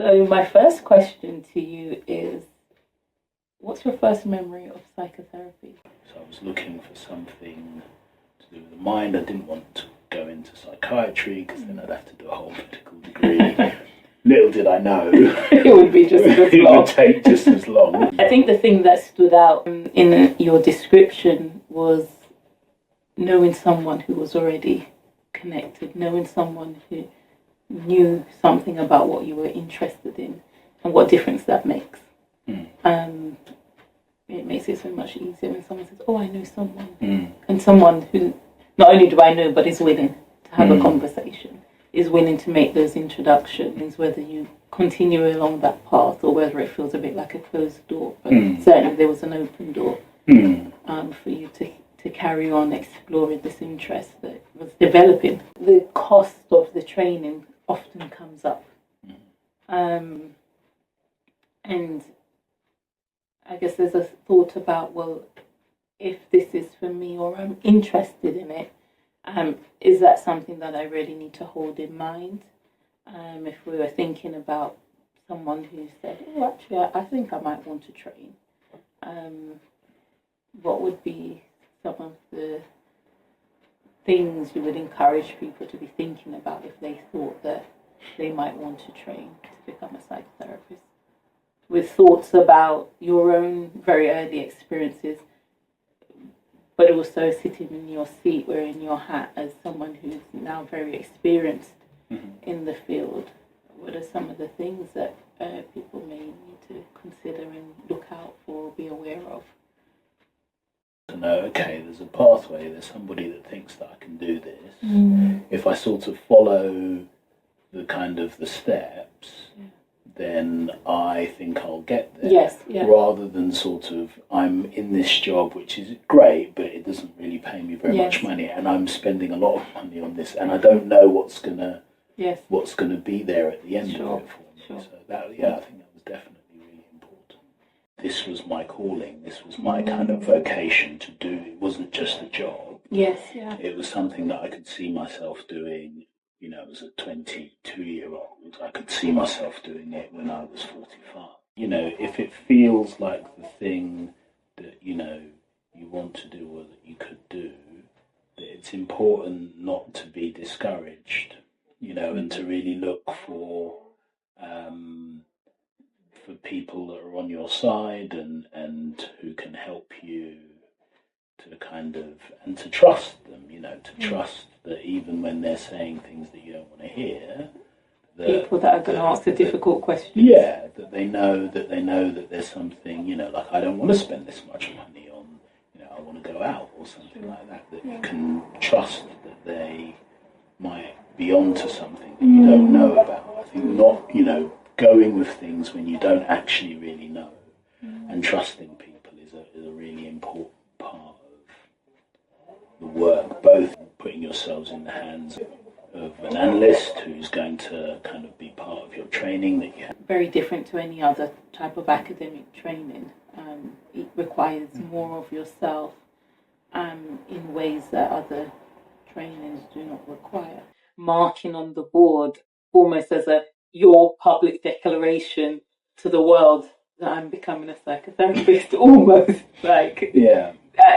So my first question to you is, what's your first memory of psychotherapy? So I was looking for something to do with the mind. I didn't want to go into psychiatry because then I'd have to do a whole medical degree. Little did I know It would be just as it long. would take just as long. I think the thing that stood out in your description was knowing someone who was already connected, knowing someone who knew something about what you were interested in and what difference that makes. It makes it so much easier when someone says, oh, I know someone. And someone who not only do I know, but is willing to have a conversation, is willing to make those introductions, whether you continue along that path or whether it feels a bit like a closed door. But certainly there was an open door for you to carry on exploring this interest that was developing. The cost of the training often comes up. And I guess there's a thought about, well, if this is for me or I'm interested in it, is that something that I really need to hold in mind? If we were thinking about someone who said, oh, actually, I think I might want to train, what would be some of the things you would encourage people to be thinking about if they thought that they might want to train to become a psychotherapist? With thoughts about your own very early experiences, but also sitting in your seat, wearing your hat as someone who's now very experienced in the field. What are some of the things that people may need to consider and look out for or be aware of? To know, okay, there's a pathway, there's somebody that thinks that I can do this. If I sort of follow the kind of the steps, then I think I'll get there. Yes, yeah. Rather than sort of, I'm in this job, which is great, but it doesn't really pay me very much money, and I'm spending a lot of money on this, and I don't know what's gonna be there at the end of it for me. So that, I think that was definitely really important. This was my calling. This was my kind of vocation to do. It wasn't just a job. Yes, yeah. It was something that I could see myself doing. You know, as a 22-year-old, I could see myself doing it when I was 45. You know, if it feels like the thing that, you know, you want to do or that you could do, that it's important not to be discouraged, you know, and to really look for people that are on your side and who can help you to kind of, and to trust them, you know, to trust that even when they're saying things that you don't want to hear, people that are going to ask the difficult questions. Yeah, that they know that there's something, you know, like I don't want to spend this much money on, you know, I want to go out or something like that, that you can trust that they might be onto something that you don't know about. I think not, you know, going with things when you don't actually really know and trusting people is a really important part of the work, both putting yourselves in the hands of an analyst who's going to kind of be part of your training that you have. Very different to any other type of academic training. It requires more of yourself in ways that other trainings do not require. Marking on the board almost as your public declaration to the world that I'm becoming a psychotherapist, almost like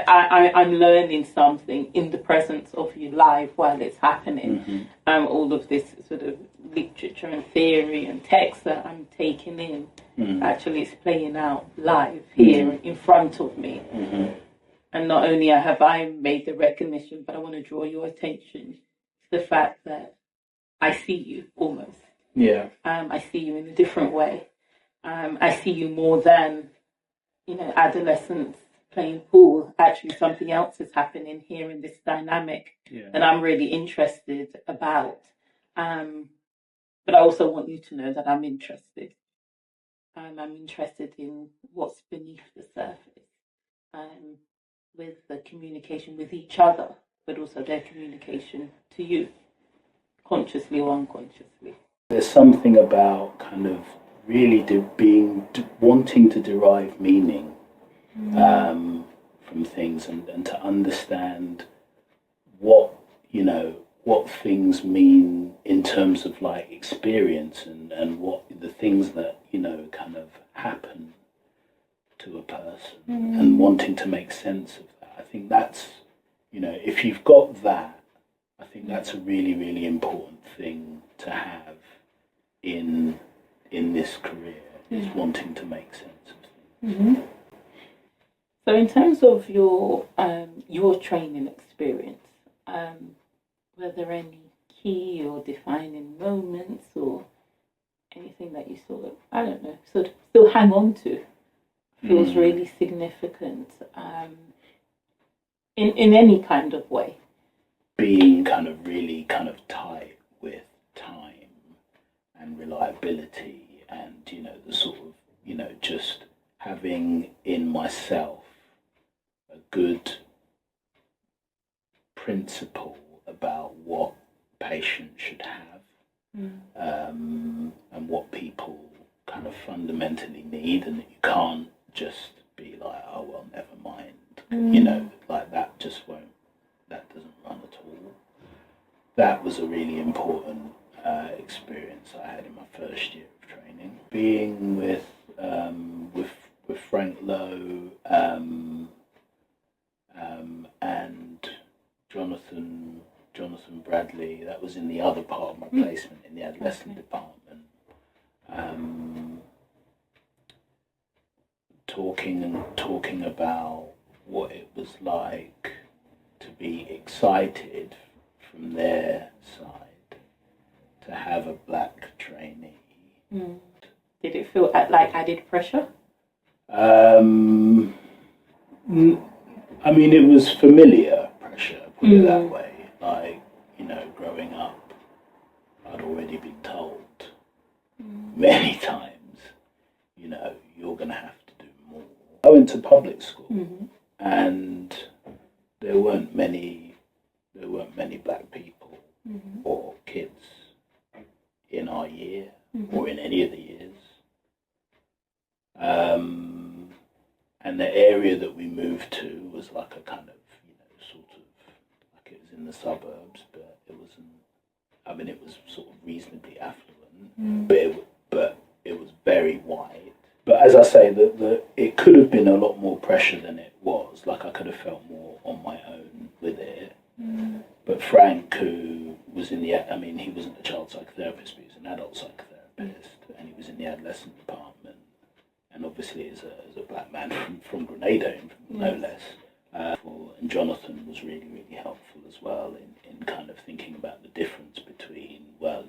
I'm learning something in the presence of you live while it's happening. All of this sort of literature and theory and text that I'm taking in, actually it's playing out live here in front of me. And not only have I made the recognition, but I want to draw your attention to the fact that I see you almost. I see you in a different way. I see you more than, you know, adolescents playing pool. Actually, something else is happening here in this dynamic that I'm really interested about. But I also want you to know that I'm interested. I'm interested in what's beneath the surface, with the communication with each other, but also their communication to you, consciously or unconsciously. There's something about kind of really wanting to derive meaning from things and to understand what, you know, what things mean in terms of like experience and what the things that, kind of happen to a person and wanting to make sense of that. I think that's, if you've got that, I think that's a really, really important thing to have in this career, is wanting to make sense of things. Mm-hmm. So in terms of your training experience, were there any key or defining moments or anything that you sort of still hang on to, feels really significant in any kind of way? Being kind of really kind of tight with time and reliability and, the sort of, just having in myself a good principle about what patients should have, and what people kind of fundamentally need, and that you can't just be like, oh well, never mind, like that doesn't run at all. That was a really important experience I had in my first year of training. Being with Frank Lowe and Jonathan Bradley. That was in the other part of my placement in the adolescent department. Talking about what it was like to be excited from their side to have a black trainee. Did it feel like added pressure? I mean, it was familiar pressure, put it that way. Like, growing up, I'd already been told many times, you're going to have to do more. I went to public school, and there weren't many black people or kids in our year or in any of the years. And the area that we moved to was like a kind of, sort of like it was in the suburbs, but it wasn't. I mean, it was sort of reasonably affluent, but it was very white. But as I say, it could have been a lot more pressure than it was. Like I could have felt more on my own with it. But Frank, who was he wasn't a child psychotherapist, but he was an adult psychotherapist, and he was in the adolescent department. And obviously, as a black man from Grenada, no less. And Jonathan was really, really helpful as well in kind of thinking about the difference between, well,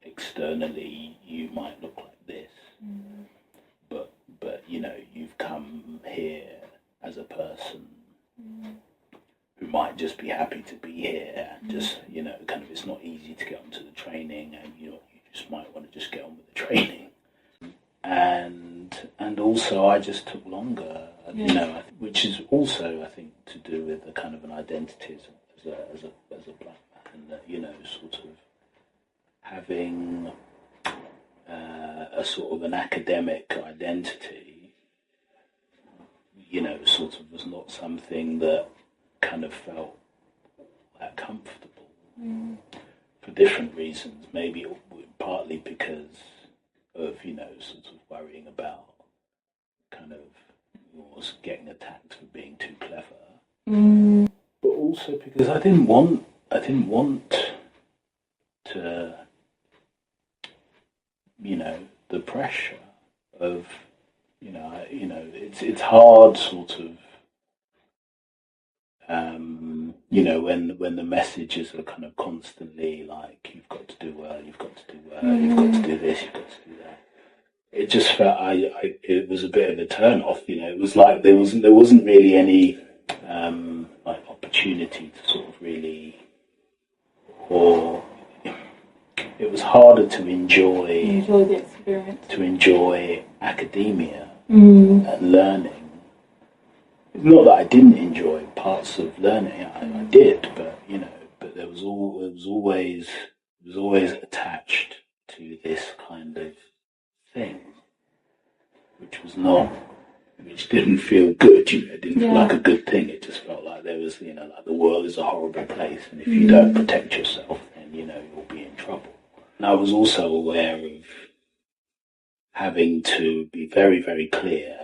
externally you might look like this, but you've come here as a person who might just be happy to be here, and just kind of it's not easy to get onto the training, and you just might want to just get on with the training. And also I just took longer, which is also I think to do with the kind of an identity as a black man, that sort of having a sort of an academic identity, sort of was not something that kind of felt that comfortable for different reasons. Maybe partly because of sort of worrying about kind of was getting attacked for being too clever, but also because I didn't want to the pressure of it's hard sort of when the messages are kind of constantly like, you've got to do well, you've got to do well, you've got to do this, you've got to do that. It just felt it was a bit of a turn off. It was like there wasn't really any like opportunity to sort of really, or it was harder to enjoy the experience, to enjoy academia and learning. Not that I didn't enjoy parts of learning, I did, but but there was always attached to this kind of thing, which didn't feel good. It didn't feel like a good thing. It just felt like there was, like the world is a horrible place, and if you don't protect yourself, then you'll be in trouble. And I was also aware of having to be very, very clear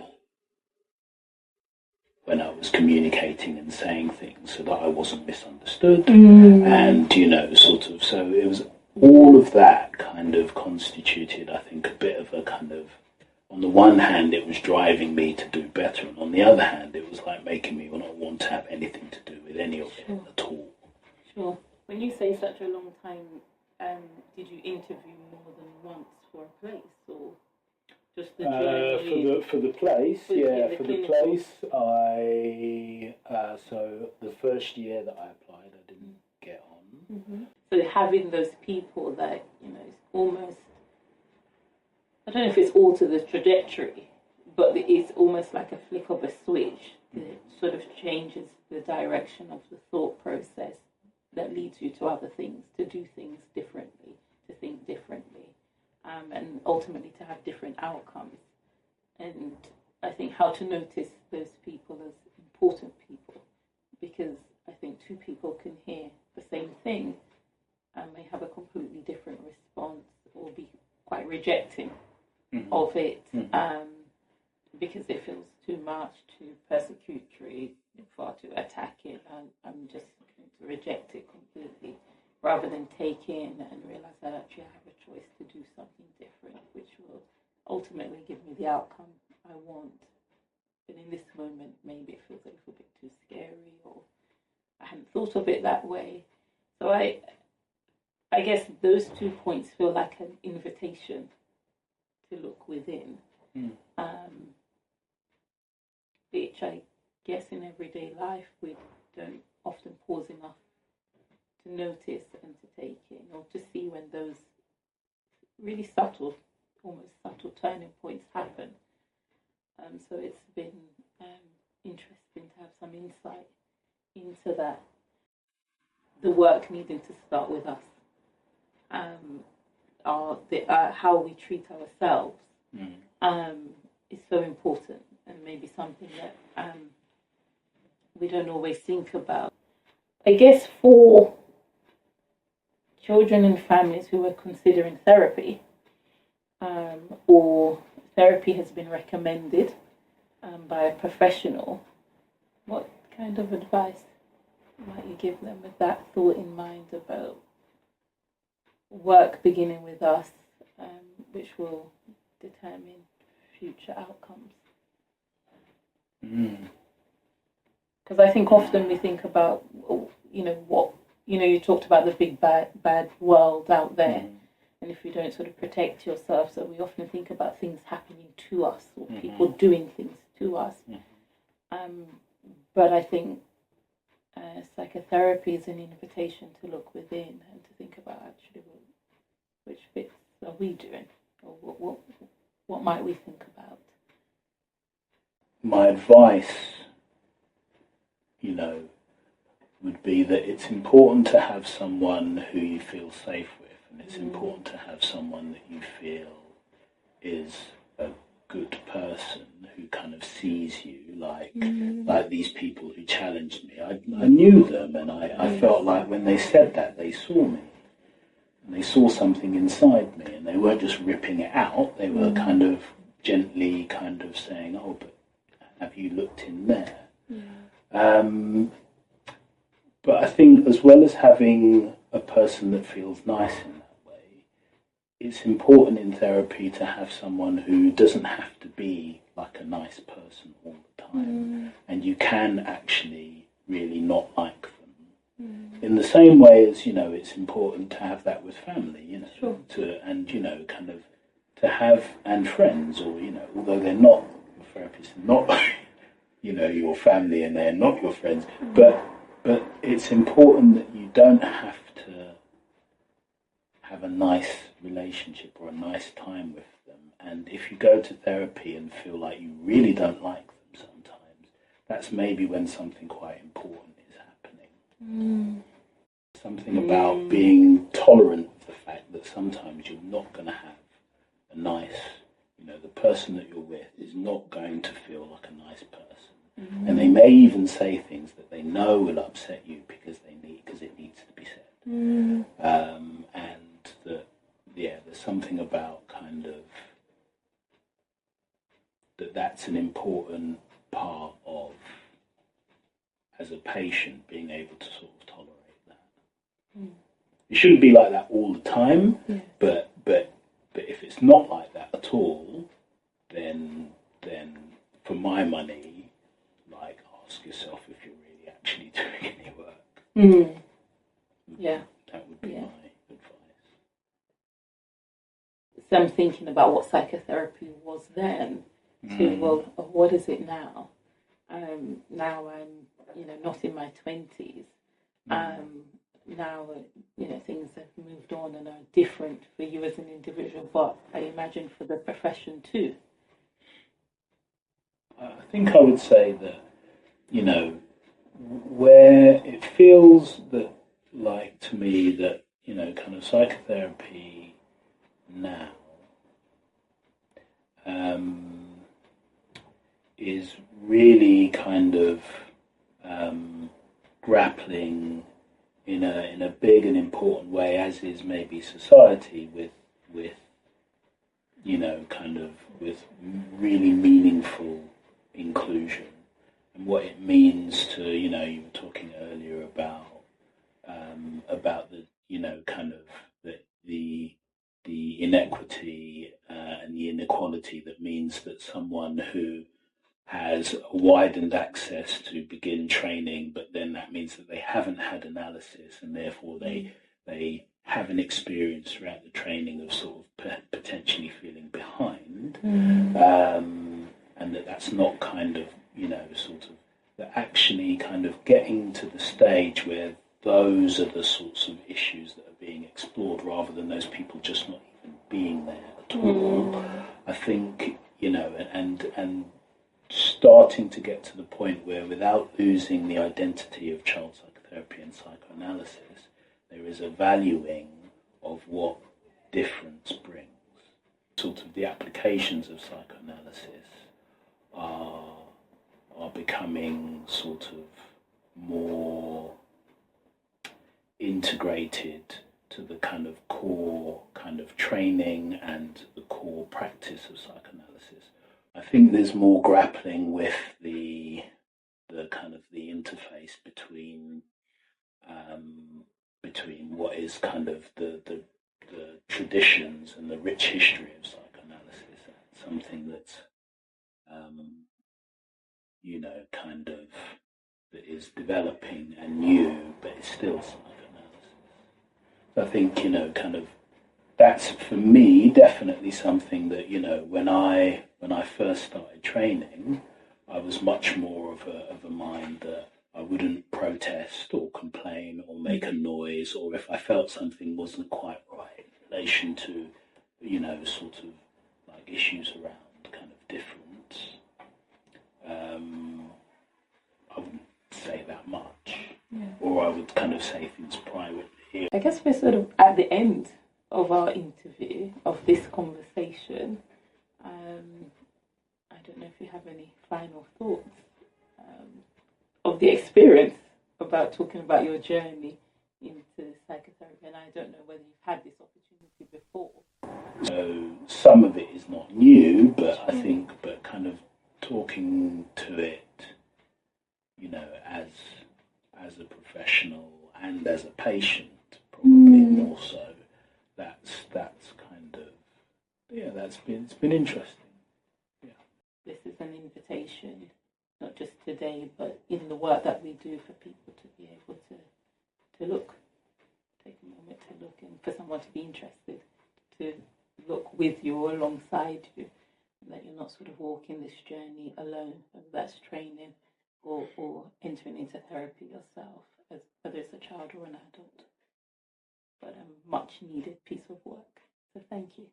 when I was communicating and saying things so that I wasn't misunderstood. And, sort of, so it was all of that kind of constituted, I think, a bit of a kind of, on the one hand, it was driving me to do better, and on the other hand, it was like making me not want to have anything to do with any of it at all. Sure. When you say such a long time, did you interview more than once for a place, or just the journey? For the place, For the place, so the first year that I applied, I didn't get on. So having those people that, it's almost, I don't know if it's altered the trajectory, but it's almost like a flick of a switch that sort of changes the direction of the thought process that leads you to other things, to do things differently, to think differently, and ultimately to have different outcomes. And I think how to notice those people as important people, because I think two people can hear the same thing and may have a completely different response or be quite rejecting of it, because it feels too much, too persecutory, far too attacking, and I'm just going to reject it completely, rather than take in and realise that actually I have a choice to do something different, which will ultimately give me the outcome I want. But in this moment, maybe it feels a little bit too scary, or I hadn't thought of it that way. So I guess those 2 points feel like an invitation to look within, which I guess in everyday life we don't often pause enough to notice and to take in, or to see when those really subtle, almost subtle turning points happen. So it's been interesting to have some insight into that. The work needing to start with us, how we treat ourselves is so important, and maybe something that we don't always think about. I guess for children and families who are considering therapy, or therapy has been recommended by a professional, what kind of advice might you give them with that thought in mind about work beginning with us, which will determine future outcomes? Because I think often we think about, you talked about the big bad world out there, and if you don't sort of protect yourself, so we often think about things happening to us, or people doing things to us. But I think psychotherapy is an invitation to look within and to think about actually which bits are we doing, or what might we think about. My advice, would be that it's important to have someone who you feel safe with, and it's important to have someone that you feel is a good person who kind of sees you like these people who challenged me. I knew them, and I felt like when they said that, they saw me. And they saw something inside me, and they weren't just ripping it out, they were kind of gently kind of saying, oh, but have you looked in there? But I think as well as having a person that feels nice in that way, it's important in therapy to have someone who doesn't have to be like a nice person all the time, and you can actually really not like them. In the same way as, it's important to have that with family, Sure. to have, and friends, or, although they're not, your therapists are not, your family, and they're not your friends, but it's important that you don't have to have a nice relationship or a nice time with them. And if you go to therapy and feel like you really don't like them sometimes, that's maybe when something quite important is happening. Something about being tolerant of the fact that sometimes you're not going to have a nice, the person that you're with is not going to feel like a nice person. And they may even say things that they know will upset you because it needs to be said. And that, there's something about kind of that's an important part of, as a patient, being able to sort of tolerate that. It shouldn't be like that all the time, but if it's not like that at all, then for my money, like, ask yourself if you're really actually doing any work. Yeah. That would be my advice. So I'm thinking about what psychotherapy was then to, well, what is it now? Now I'm, not in my 20s. Now, things have moved on and are different for you as an individual, but I imagine for the profession too. I think I would say that, where it feels that, like, to me, that, kind of psychotherapy now is really kind of grappling in a big and important way, as is maybe society, with with really meaningful inclusion, and what it means to, you were talking earlier about the, kind of the inequity and the inequality that means that someone who has widened access to begin training, but then that means that they haven't had analysis, and therefore they have an experience throughout the training of sort of potentially feeling behind, and that's not kind of, sort of, that actually kind of getting to the stage where those are the sorts of issues that are being explored, rather than those people just not even being there at all. I think, and starting to get to the point where, without losing the identity of child psychotherapy and psychoanalysis, there is a valuing of what difference brings. Sort of the applications of psychoanalysis are becoming sort of more integrated to the kind of core kind of training and the core practice of psychoanalysis. I think there's more grappling with the kind of the interface between what is kind of the traditions and the rich history of psychoanalysis, something that's kind of, that is developing and new, but it's still psychoanalysis. So I think, kind of, that's, for me, definitely something that, when I first started training, I was much more of a mind that I wouldn't protest or complain or make a noise, or if I felt something wasn't quite right in relation to, sort of like issues around kind of difference, I wouldn't say that much, or I would kind of say things privately. I guess we're sort of at the end of our interview, of this conversation. I don't know if you have any final thoughts of the experience, about talking about your journey into psychotherapy, and I don't know whether you've had this opportunity before. So some of it is not new, but I think, but kind of talking to it, as a professional and as a patient, probably more so. That's kind of, it's been interesting. Yeah. This is an invitation, not just today, but in the work that we do, for people to be able to look, take a moment to look, and for someone to be interested, to look with you or alongside you, and that you're not sort of walking this journey alone, whether that's training or entering into therapy yourself, as whether it's a child or an adult. But a much needed piece of work. So thank you.